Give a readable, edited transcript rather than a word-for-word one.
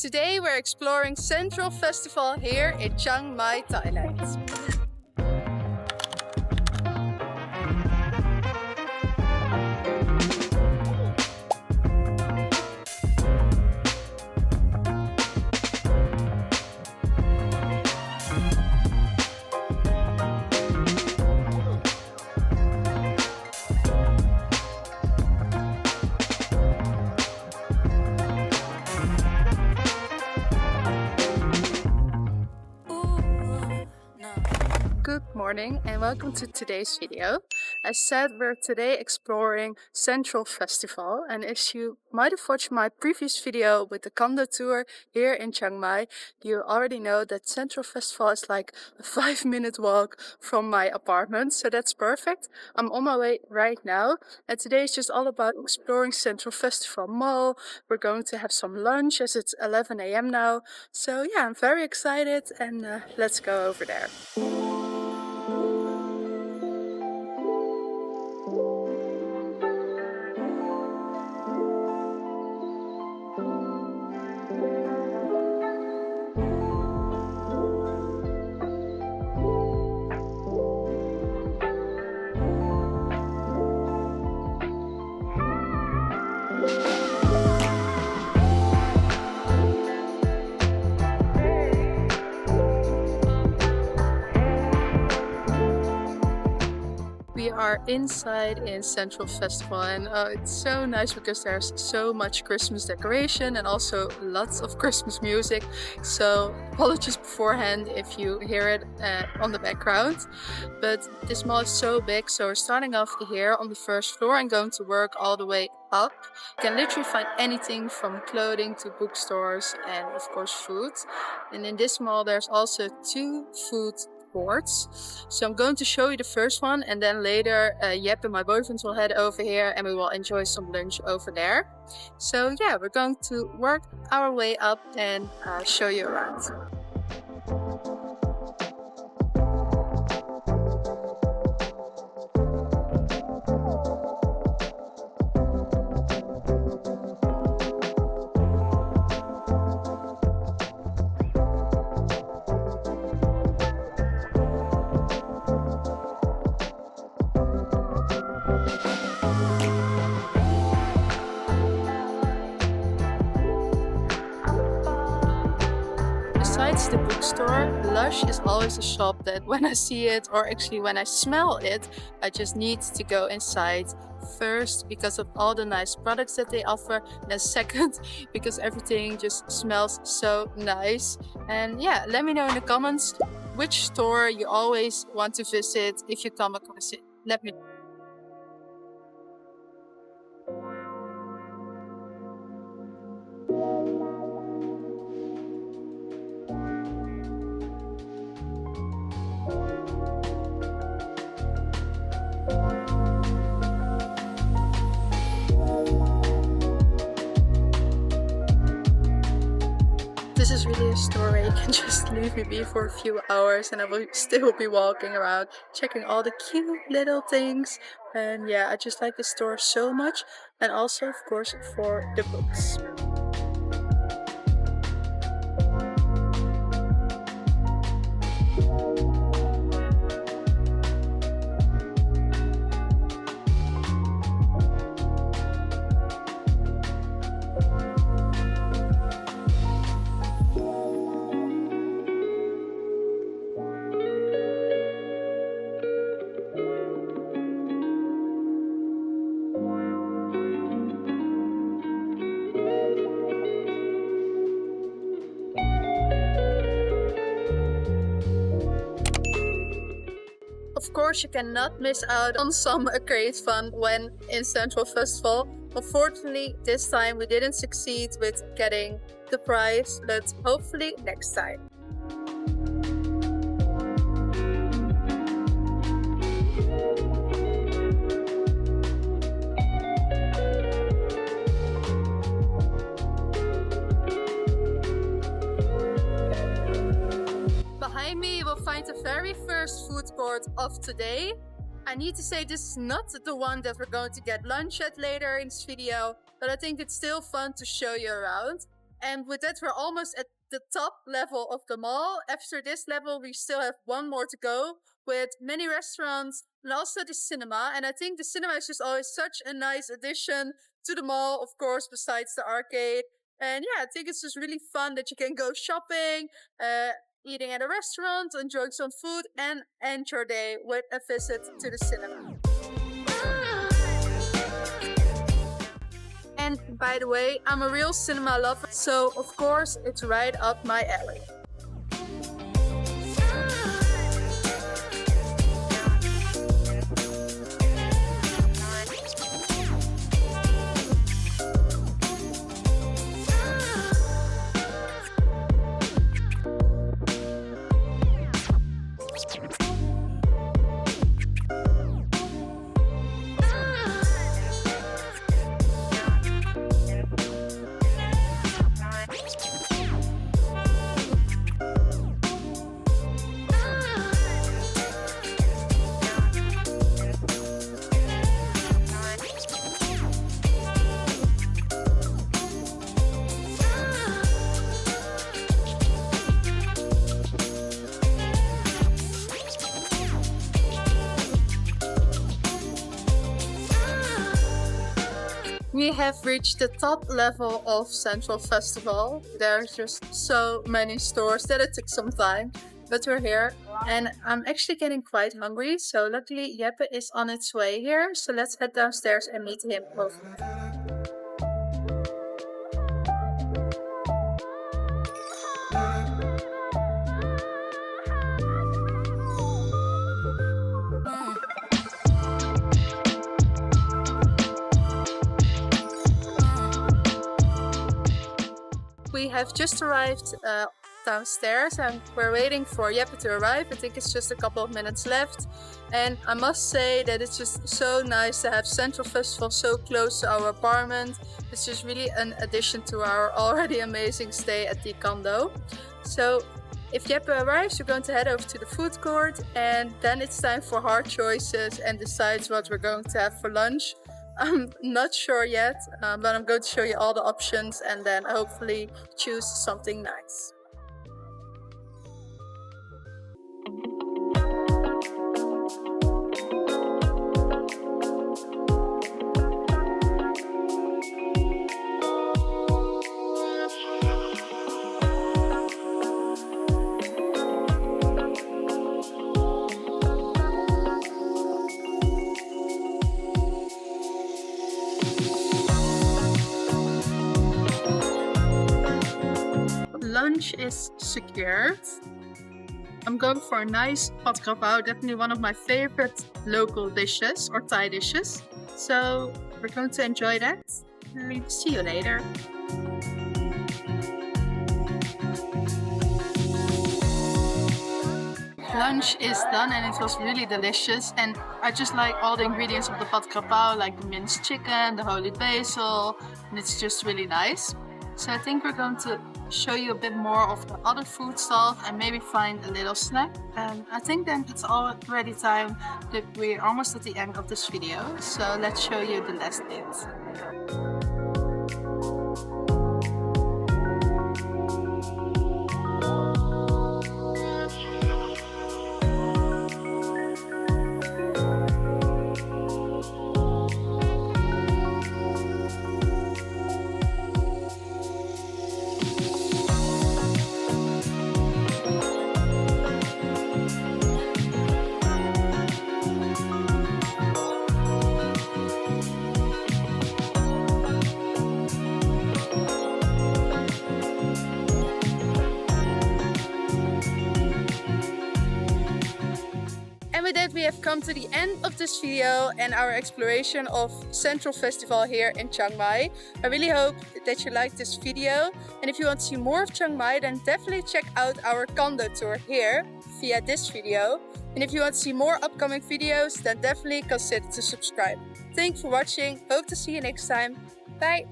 Today we're exploring Central Festival here in Chiang Mai, Thailand. Good morning and welcome to today's video. As said, we're today exploring Central Festival, and as you might have watched my previous video with the condo tour here in Chiang Mai, you already know that Central Festival is like a 5-minute walk from my apartment, so that's perfect. I'm on my way right now, and today is just all about exploring Central Festival Mall. We're going to have some lunch as it's 11 a.m. now, so yeah, I'm very excited, and let's go over there. We are inside in Central Festival, and it's so nice because there's so much Christmas decoration and also lots of Christmas music. So apologies beforehand if you hear it on the background. But this mall is so big, so we're starting off here on the first floor and going to work all the way up. You can literally find anything from clothing to bookstores and of course food. And in this mall there's also 2 food courts. So I'm going to show you the first one, and then later Jep and my boyfriend will head over here and we will enjoy some lunch over there. So yeah, we're going to work our way up and show you around. Besides the bookstore, Lush is always a shop that when I see it, or actually when I smell it, I just need to go inside. First, because of all the nice products that they offer, and then second, because everything just smells so nice. And yeah, let me know in the comments which store you always want to visit if you come across it. Let me know. This is really a store where you can just leave me be for a few hours and I will still be walking around checking all the cute little things. And yeah, I just like the store so much, and also of course for the books. Of course, you cannot miss out on some great fun when in Central Festival. Unfortunately, this time we didn't succeed with getting the prize, but hopefully next time. Behind me, you will find the very first food court of today. I need to say this is not the one that we're going to get lunch at later in this video, but I think it's still fun to show you around. And with that, we're almost at the top level of the mall. After this level, we still have one more to go with many restaurants and also the cinema. And I think the cinema is just always such a nice addition to the mall, of course, besides the arcade. And yeah, I think it's just really fun that you can go shopping, eating at a restaurant, enjoying some food, and end your day with a visit to the cinema. And by the way, I'm a real cinema lover, so of course it's right up my alley. We have reached the top level of Central Festival. There's just so many stores that it took some time, but we're here and I'm actually getting quite hungry. So luckily Jeppe is on its way here. So let's head downstairs and meet him. We have just arrived downstairs and we're waiting for Jeppe to arrive. I think it's just a couple of minutes left. And I must say that it's just so nice to have Central Festival so close to our apartment. It's just really an addition to our already amazing stay at the condo. So if Jeppe arrives, we're going to head over to the food court and then it's time for hard choices and decides what we're going to have for lunch. I'm not sure yet, but I'm going to show you all the options and then hopefully choose something nice. Lunch is secured. I'm going for a nice pad krapao, definitely one of my favorite local dishes or Thai dishes. So we're going to enjoy that. See you later. Lunch is done and it was really delicious, and I just like all the ingredients of the pad krapao, like the minced chicken, the holy basil, and it's just really nice. So I think we're going to show you a bit more of the other food stalls and maybe find a little snack. And I think then it's already time that we're almost at the end of this video. So let's show you the last bit. And with that, we have come to the end of this video and our exploration of Central Festival here in Chiang Mai. I really hope that you liked this video. And if you want to see more of Chiang Mai, then definitely check out our condo tour here via this video. And if you want to see more upcoming videos, then definitely consider to subscribe. Thanks for watching. Hope to see you next time. Bye!